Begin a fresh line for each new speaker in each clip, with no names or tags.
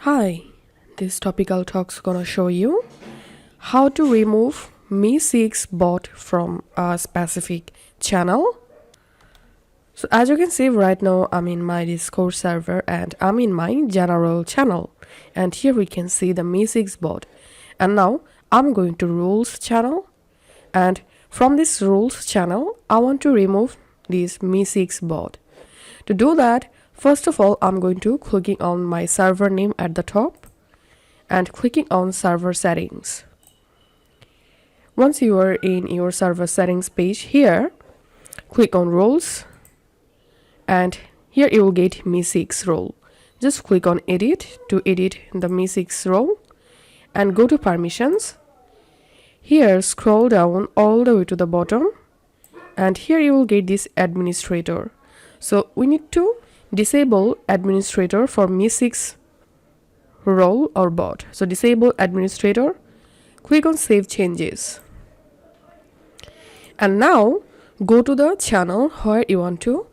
Hi, this topical talk's gonna show you how to remove Mee6 bot from a specific channel. So as you can see right now, I'm in my Discord server and I'm in my general channel. And here we can see the Mee6 bot. And now I'm going to rules channel. And from this rules channel, I want to remove this Mee6 bot. To do that, first of all, I'm going to clicking on my server name at the top and clicking on server settings. Once you are in your server settings page here, click on roles and here you will get Mee6 role. Just click on edit to edit the Mee6 role and go to permissions. Here scroll down all the way to the bottom and here you will get this administrator. So we need to disable administrator for Mee6 role or bot. So disable administrator, click on save changes. And now go to the channel where you want to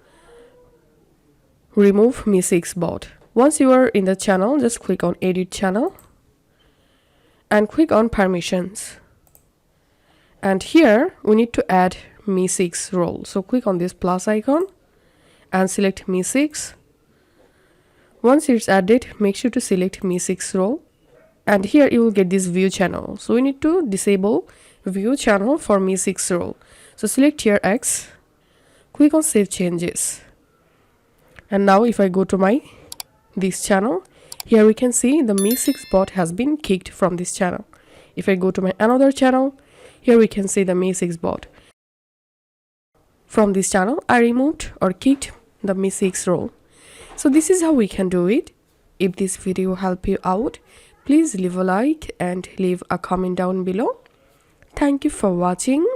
remove Mee6 bot. Once you are in the channel, just click on edit channel and click on permissions. And here we need to add Mee6 role. So click on this plus icon and select Mee6. Once it's added, make sure to select Mee6 role. And here you will get this view channel. So we need to disable view channel for Mee6 role. So select here X, click on save changes. And now if I go to this channel, here we can see the Mee6 bot has been kicked from this channel. If I go to my another channel, here we can see the Mee6 bot. From this channel, I removed or kicked the Mee6 role. So this is how we can do it. If this video helped you out, please leave a like and leave a comment down below. Thank you for watching.